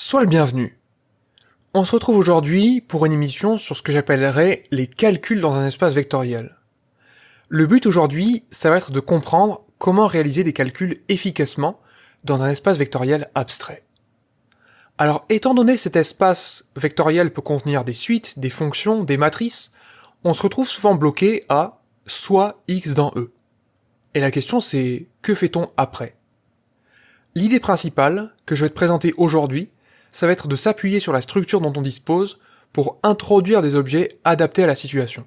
Sois le bienvenu. On se retrouve aujourd'hui pour une émission sur ce que j'appellerais les calculs dans un espace vectoriel. Le but aujourd'hui, ça va être de comprendre comment réaliser des calculs efficacement dans un espace vectoriel abstrait. Alors, étant donné que cet espace vectoriel peut contenir des suites, des fonctions, des matrices, on se retrouve souvent bloqué à soit x dans E. Et la question c'est, que fait-on après ? L'idée principale que je vais te présenter aujourd'hui, ça va être de s'appuyer sur la structure dont on dispose pour introduire des objets adaptés à la situation.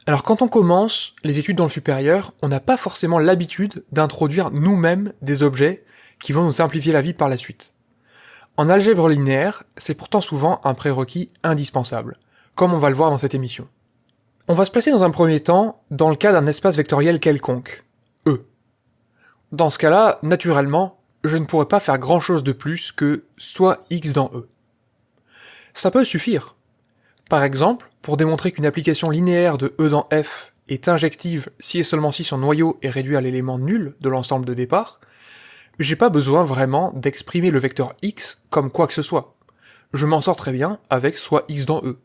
Alors quand on commence les études dans le supérieur, on n'a pas forcément l'habitude d'introduire nous-mêmes des objets qui vont nous simplifier la vie par la suite. En algèbre linéaire, c'est pourtant souvent un prérequis indispensable, comme on va le voir dans cette émission. On va se placer dans un premier temps dans le cas d'un espace vectoriel quelconque, E. Dans ce cas-là, naturellement, je ne pourrais pas faire grand-chose de plus que soit x dans E. Ça peut suffire. Par exemple, pour démontrer qu'une application linéaire de E dans F est injective si et seulement si son noyau est réduit à l'élément nul de l'ensemble de départ, j'ai pas besoin vraiment d'exprimer le vecteur x comme quoi que ce soit. Je m'en sors très bien avec soit x dans E.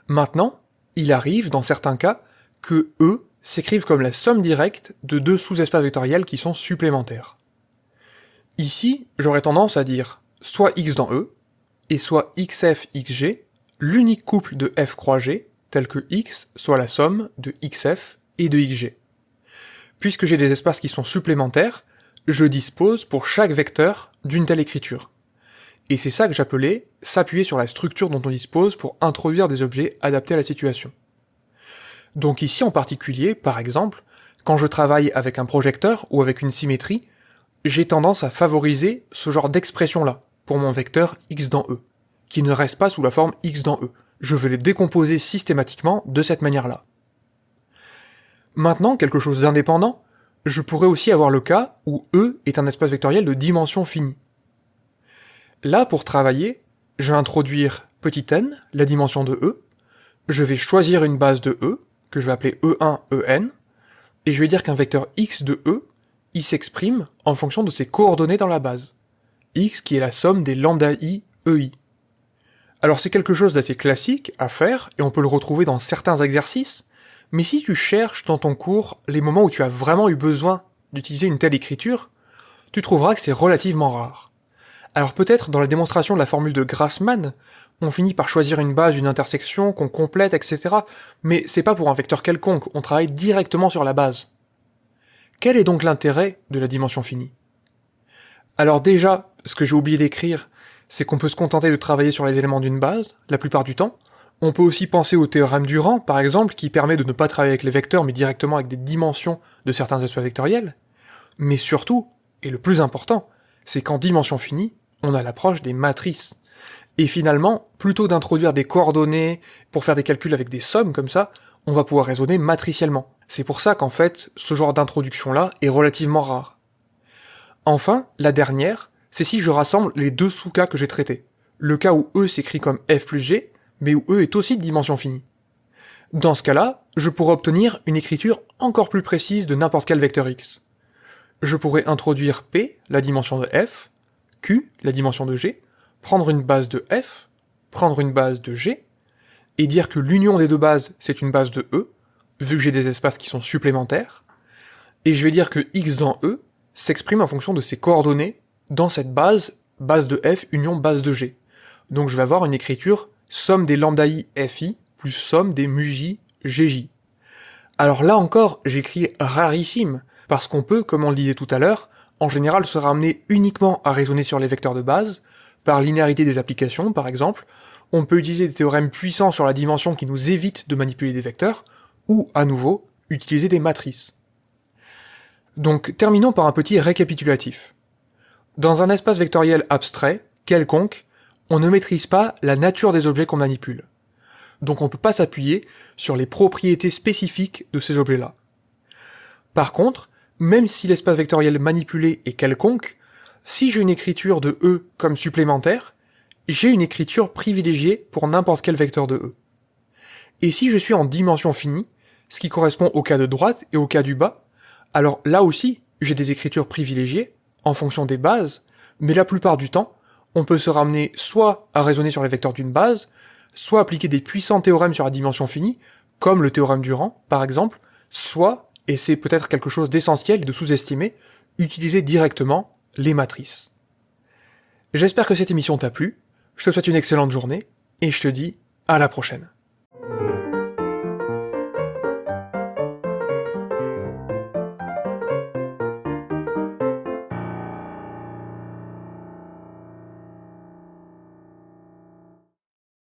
Maintenant, il arrive dans certains cas que E s'écrive comme la somme directe de deux sous-espaces vectoriels qui sont supplémentaires. Ici, j'aurais tendance à dire soit x dans E, et soit xf xg, l'unique couple de f croix g, tel que x soit la somme de xf et de xg. Puisque j'ai des espaces qui sont supplémentaires, je dispose pour chaque vecteur d'une telle écriture. Et c'est ça que j'appelais s'appuyer sur la structure dont on dispose pour introduire des objets adaptés à la situation. Donc ici en particulier, par exemple, quand je travaille avec un projecteur ou avec une symétrie, j'ai tendance à favoriser ce genre d'expression-là, pour mon vecteur x dans E, qui ne reste pas sous la forme x dans E. Je vais le décomposer systématiquement de cette manière-là. Maintenant, quelque chose d'indépendant, je pourrais aussi avoir le cas où E est un espace vectoriel de dimension finie. Là, pour travailler, je vais introduire petit n, la dimension de E, je vais choisir une base de E, que je vais appeler E1, En, et je vais dire qu'un vecteur x de E, il s'exprime en fonction de ses coordonnées dans la base. X qui est la somme des lambda i, EI. Alors c'est quelque chose d'assez classique à faire, et on peut le retrouver dans certains exercices, mais si tu cherches dans ton cours les moments où tu as vraiment eu besoin d'utiliser une telle écriture, tu trouveras que c'est relativement rare. Alors peut-être dans la démonstration de la formule de Grassmann, on finit par choisir une base d'une intersection qu'on complète, etc. Mais c'est pas pour un vecteur quelconque, on travaille directement sur la base. Quel est donc l'intérêt de la dimension finie ? Alors déjà, ce que j'ai oublié d'écrire, c'est qu'on peut se contenter de travailler sur les éléments d'une base, la plupart du temps. On peut aussi penser au théorème du rang, par exemple, qui permet de ne pas travailler avec les vecteurs, mais directement avec des dimensions de certains espaces vectoriels. Mais surtout, et le plus important, c'est qu'en dimension finie, on a l'approche des matrices. Et finalement, plutôt d'introduire des coordonnées pour faire des calculs avec des sommes comme ça, on va pouvoir raisonner matriciellement. C'est pour ça qu'en fait, ce genre d'introduction-là est relativement rare. Enfin, la dernière, c'est si je rassemble les deux sous-cas que j'ai traités. Le cas où E s'écrit comme f plus g, mais où E est aussi de dimension finie. Dans ce cas-là, je pourrais obtenir une écriture encore plus précise de n'importe quel vecteur x. Je pourrais introduire P, la dimension de f, Q, la dimension de g, prendre une base de f, prendre une base de g, et dire que l'union des deux bases, c'est une base de E, vu que j'ai des espaces qui sont supplémentaires, et je vais dire que x dans E s'exprime en fonction de ses coordonnées dans cette base de f union base de g. Donc je vais avoir une écriture somme des lambda i fi plus somme des mu j gj. Alors là encore, j'écris rarissime, parce qu'on peut, comme on le disait tout à l'heure, en général se ramener uniquement à raisonner sur les vecteurs de base, par linéarité des applications par exemple, on peut utiliser des théorèmes puissants sur la dimension qui nous évitent de manipuler des vecteurs, ou, à nouveau, utiliser des matrices. Donc, terminons par un petit récapitulatif. Dans un espace vectoriel abstrait, quelconque, on ne maîtrise pas la nature des objets qu'on manipule. Donc on ne peut pas s'appuyer sur les propriétés spécifiques de ces objets-là. Par contre, même si l'espace vectoriel manipulé est quelconque, si j'ai une écriture de E comme supplémentaire, j'ai une écriture privilégiée pour n'importe quel vecteur de E. Et si je suis en dimension finie, ce qui correspond au cas de droite et au cas du bas, alors là aussi, j'ai des écritures privilégiées, en fonction des bases, Mais la plupart du temps, on peut se ramener soit à raisonner sur les vecteurs d'une base, soit appliquer des puissants théorèmes sur la dimension finie, comme le théorème du rang, par exemple, soit, et c'est peut-être quelque chose d'essentiel et de sous-estimé, utiliser directement les matrices. J'espère que cette émission t'a plu, je te souhaite une excellente journée, et je te dis à la prochaine.